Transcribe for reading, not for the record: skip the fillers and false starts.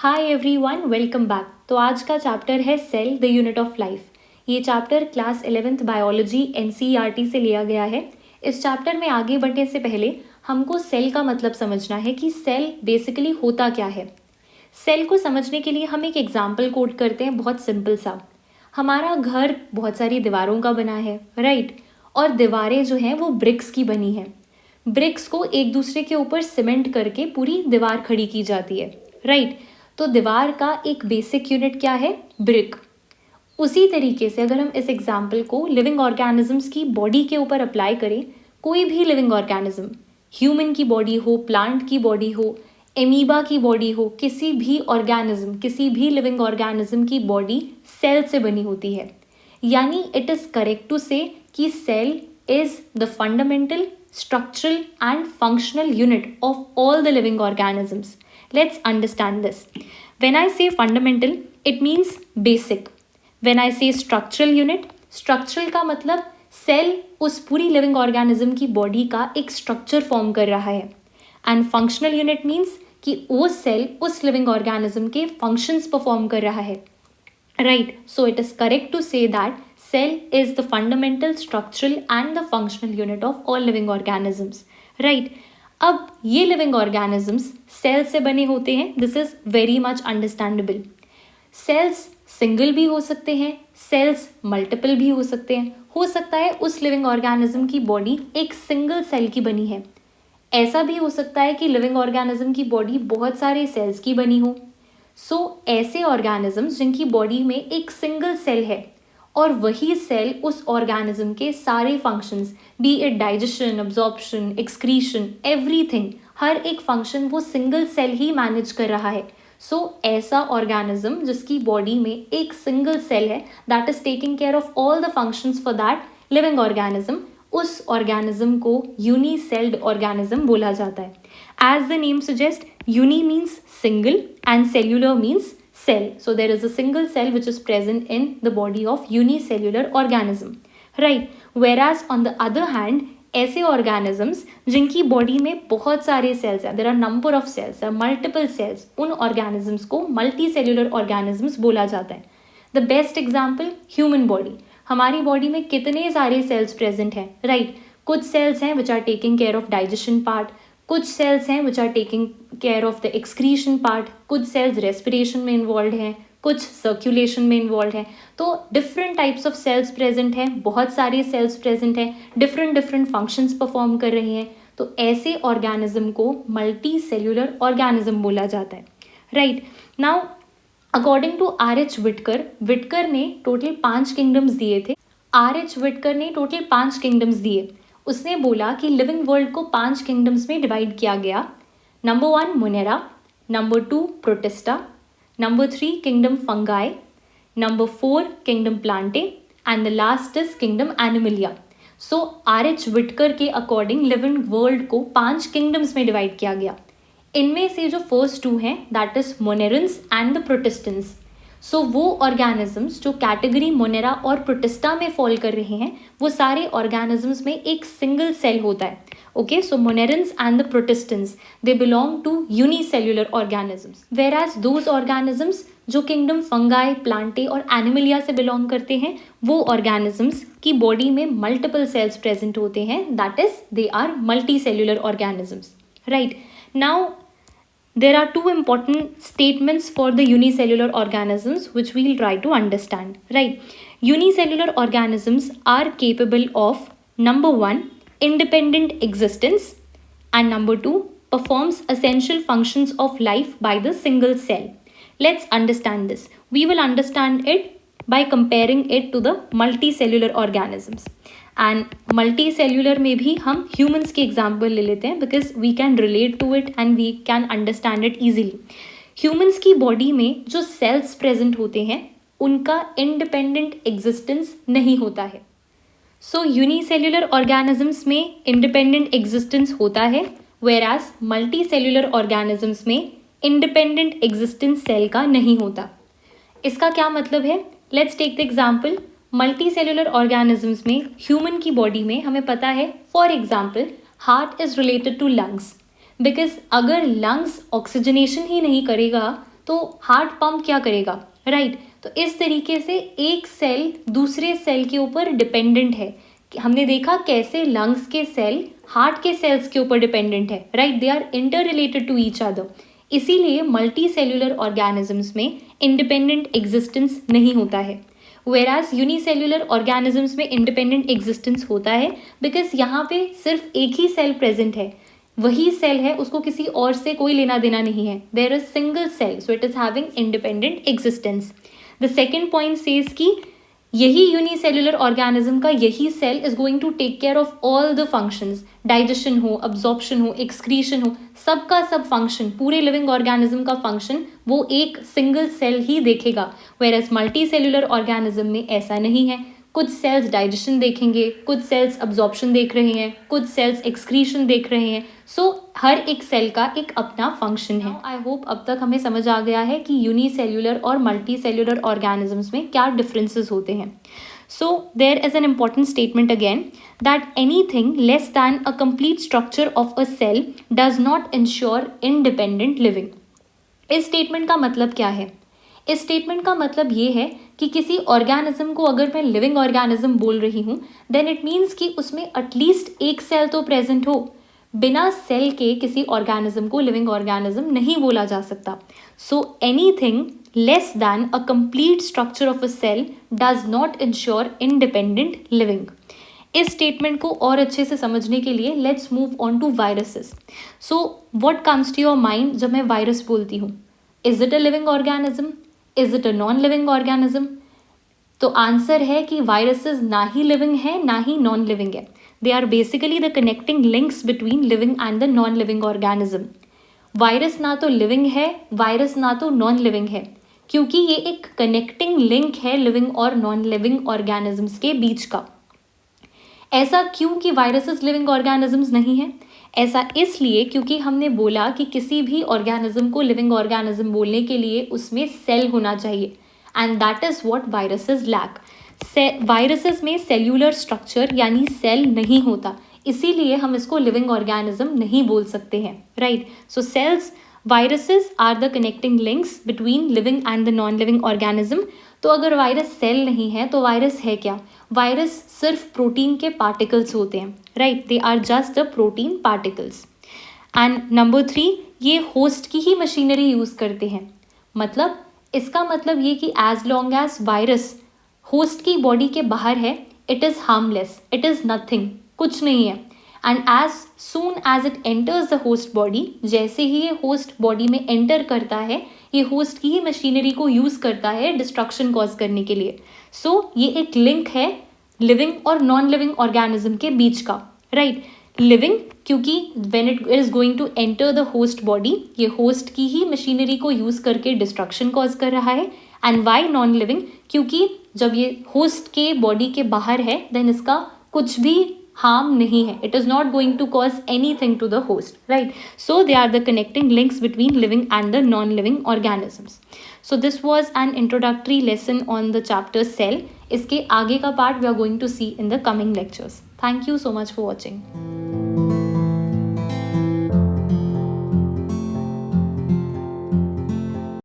Hi everyone, welcome back. तो आज का चैप्टर है cell the unit of life. ये chapter class 11th biology NCERT से लिया गया है। इस चैप्टर में आगे बढ़ने से पहले हमको सेल का मतलब समझना है कि सेल बेसिकली होता क्या है। सेल को समझने के लिए हम एक एग्जाम्पल कोट करते हैं, बहुत सिंपल सा। हमारा घर बहुत सारी दीवारों का बना है, राइट। और दीवारें जो हैं वो ब्रिक्स की बनी है। ब्रिक्स को एक दूसरे के ऊपर सीमेंट करके पूरी दीवार खड़ी की जाती है, राइट। तो दीवार का एक बेसिक यूनिट क्या है? ब्रिक। उसी तरीके से अगर हम इस एग्जाम्पल को लिविंग ऑर्गेनिजम्स की बॉडी के ऊपर अप्लाई करें, कोई भी लिविंग ऑर्गेनिज्म, ह्यूमन की बॉडी हो, प्लांट की बॉडी हो, एमीबा की बॉडी हो, किसी भी ऑर्गेनिज्म, किसी भी लिविंग ऑर्गेनिज्म की बॉडी सेल से बनी होती है। यानी it is correct to say कि cell is the fundamental, structural and functional unit of all the living organisms. Let's understand this. When I say fundamental, it means basic. When I say structural unit, structural का मतलब cell उस पूरी living organism की body का एक structure form कर रहा है। एंड फंक्शनल यूनिट मीन्स कि वो सेल उस लिविंग ऑर्गेनिज्म के फंक्शंस परफॉर्म कर रहा है, right. So it is correct to say that cell is the fundamental, structural and the functional unit of all living organisms, right. अब ये living organisms cell से बने होते हैं, this is very much understandable. cells single भी हो सकते हैं, cells multiple भी हो सकते हैं। हो सकता है उस living organism की body एक single cell की बनी है। ऐसा भी हो सकता है कि living organism की body बहुत सारे cells की बनी हो। ऐसे organisms जिनकी body में एक single cell है और वही सेल उस ऑर्गेनिज्म के सारे functions, be it digestion, absorption, excretion, everything, हर एक फंक्शन वो सिंगल सेल ही मैनेज कर रहा है। ऐसा ऑर्गेनिज्म जिसकी बॉडी में एक सिंगल सेल है that is taking care of all the functions for that living organism, उस ऑर्गेनिज्म को यूनिसेल्ड ऑर्गेनिज्म बोला जाता है। As the name suggest, uni means single and cellular means cell. So there is a single cell which is present in the body of unicellular organism, right. Whereas on the other hand, ऐसे organisms जिनकी body में बहुत सारे cells हैं, there are number of cells, there are multiple cells, उन organisms को multicellular organisms बोला जाता है। The best example, human body. हमारी body में कितने सारे cells present हैं, right. कुछ cells हैं which are taking care of digestion part, कुछ सेल्स हैं which are taking care of the excretion part, कुछ सेल्स रेस्पिरेशन में इन्वॉल्व हैं, कुछ सर्कुलेशन में इन्वॉल्व हैं। तो different types of cells present हैं, बहुत सारे सेल्स प्रेजेंट हैं, डिफरेंट फंक्शंस परफॉर्म कर रहे हैं। तो ऐसे ऑर्गेनिज्म को मल्टी सेल्यूलर ऑर्गेनिज्म बोला जाता है, right. Now according to R.H. Whittaker ने टोटल 5 किंगडम्स दिए थे। R.H. विटकर ने टोटल 5 किंगडम्स दिए। उसने बोला कि लिविंग वर्ल्ड को 5 किंगडम्स में डिवाइड किया गया। Number 1 Monera, number 2 protista, number 3 kingdom fungi, number 4 kingdom Plantae and the last is kingdom Animalia. R.H. Whittaker के अकॉर्डिंग लिविंग वर्ल्ड को 5 किंगडम्स में डिवाइड किया गया। इनमें से जो फर्स्ट 2 हैं that is monerans and the प्रोटिस्टेंस। वो ऑर्गेनिजम्स जो कैटेगरी मोनेरा और प्रोटिस्टा में फॉल कर रहे हैं, वो सारे ऑर्गेनिजम्स में एक सिंगल सेल होता है। Okay, so monerans and the protistans they belong to unicellular organisms, whereas those organisms जो किंगडम फंगाई, प्लांटे और एनिमलिया से बिलोंग करते हैं, वो ऑर्गेनिजम्स की बॉडी में मल्टीपल सेल्स प्रेजेंट होते हैं, that is they are multicellular organisms, right. Now there are 2 important statements for the unicellular organisms which we will try to understand, right. Unicellular organisms are capable of number 1 independent existence and number 2 performs essential functions of life by the single cell. Let's understand this. We will understand it by comparing it to the multicellular organisms. And multicellular में भी हम humans के example ले लेते हैं because we can relate to it and we can understand it easily. Humans की body में जो सेल्स प्रेजेंट होते हैं उनका इंडिपेंडेंट एग्जिस्टेंस नहीं होता है। यूनिसेल्युलर ऑर्गेनिजम्स में इंडिपेंडेंट एग्जिस्टेंस होता है, वेयरएज मल्टी सेल्युलर ऑर्गेनिजम्स में इंडिपेंडेंट एग्जिस्टेंस सेल का नहीं होता। इसका क्या मतलब है? Let's take the example. Multicellular organisms में ह्यूमन की बॉडी में हमें पता है, for example heart is related to lungs, because अगर लंग्स ऑक्सीजनेशन ही नहीं करेगा तो हार्ट पंप क्या करेगा, राइट। तो इस तरीके से एक सेल दूसरे सेल के ऊपर डिपेंडेंट है। हमने देखा कैसे लंग्स के सेल हार्ट के सेल्स के ऊपर डिपेंडेंट है, right, they are interrelated to each other. इसीलिए मल्टी सेल्यूलर ऑर्गेनिजम्स में इंडिपेंडेंट एग्जिस्टेंस नहीं होता है, वेराज यूनिसेल्यूलर ऑर्गेनिजम्स में इंडिपेंडेंट एग्जिस्टेंस होता है, बिकॉज यहाँ पे सिर्फ एक ही सेल प्रेजेंट है, वही सेल है, उसको किसी और से कोई लेना देना नहीं है। There is single cell, so it is having independent existence. The second point says कि यही यूनिसेल्युलर ऑर्गेनिज्म का यही cell is going to take care of all the functions, digestion हो, अब्जॉर्प्शन हो, एक्सक्रीशन हो, सबका सब फंक्शन, पूरे लिविंग ऑर्गेनिज्म का फंक्शन वो एक सिंगल सेल ही देखेगा। वेयरएज मल्टी सेल्युलर ऑर्गेनिज्म में ऐसा नहीं है, कुछ सेल्स डाइजेशन देखेंगे, कुछ सेल्स अब्जॉर्प्शन देख रहे हैं, कुछ सेल्स एक्सक्रीशन देख रहे हैं। सो हर एक सेल का एक अपना फंक्शन है। आई होप अब तक हमें समझ आ गया है कि यूनिसेल्युलर और मल्टी सेल्युलर ऑर्गेनिजम्स में क्या डिफरेंसेस होते हैं। So there is an important statement again that anything less than a complete structure of a cell does not ensure independent living. इस स्टेटमेंट का मतलब क्या है? इस स्टेटमेंट का मतलब ये है कि किसी ऑर्गेनिज्म को अगर मैं लिविंग ऑर्गेनिज्म बोल रही हूँ, देन इट मीन्स कि उसमें एटलीस्ट एक सेल तो प्रेजेंट हो। बिना सेल के किसी ऑर्गेनिज्म को लिविंग ऑर्गेनिज्म नहीं बोला जा सकता। So anything less than a complete structure of a cell does not ensure independent living. इस स्टेटमेंट को और अच्छे से समझने के लिए let's move on to viruses. So what comes to your mind जब मैं वायरस बोलती हूँ? Is it a living organism? Is it a non living organism? तो आंसर है कि वायरसेस ना ही लिविंग है ना ही नॉन लिविंग है। They are basically the connecting links between living and the non living organism. Virus ना तो लिविंग है, वायरस ना तो नॉन लिविंग है, क्योंकि ये एक कनेक्टिंग लिंक है लिविंग और नॉन लिविंग ऑर्गेनिजम्स के बीच का। ऐसा क्यों कि वायरसेस लिविंग ऑर्गेनिजम्स नहीं है? ऐसा इसलिए क्योंकि हमने बोला कि किसी भी ऑर्गेनिज्म को लिविंग ऑर्गेनिज्म बोलने के लिए उसमें सेल होना चाहिए, and that is what viruses lack. Viruses में सेल्यूलर स्ट्रक्चर यानी सेल नहीं होता, इसीलिए हम इसको लिविंग ऑर्गेनिज्म नहीं बोल सकते हैं, right. So cells, viruses are the connecting links between living and the non living organism. तो अगर वायरस सेल नहीं है तो वायरस है क्या? वायरस सिर्फ प्रोटीन के पार्टिकल्स होते हैं, right, they are just the protein particles. And number 3, ये होस्ट की ही मशीनरी यूज़ करते हैं। मतलब इसका मतलब ये कि as long as virus host की बॉडी के बाहर है, it is harmless, it is nothing, कुछ नहीं है। And as soon as it enters the host body, जैसे ही ये होस्ट बॉडी में एंटर करता है, ये होस्ट की ही मशीनरी को यूज़ करता है डिस्ट्रक्शन कॉज करने के लिए। सो ये एक लिंक है लिविंग और नॉन लिविंग ऑर्गेनिज्म के बीच का, राइट। लिविंग क्योंकि when it is going to enter the host body, ये होस्ट की ही मशीनरी को यूज़ करके डिस्ट्रक्शन कॉज कर रहा है। And why non living? क्योंकि जब ये होस्ट के बॉडी के बाहर है, देन इसका कुछ भी harm नहीं है, it is not going to cause anything to the host, right? So they are the connecting links between living and the non-living organisms. So this was an introductory lesson on the chapter cell. इसके आगे का part we are going to see in the coming lectures. Thank you so much for watching.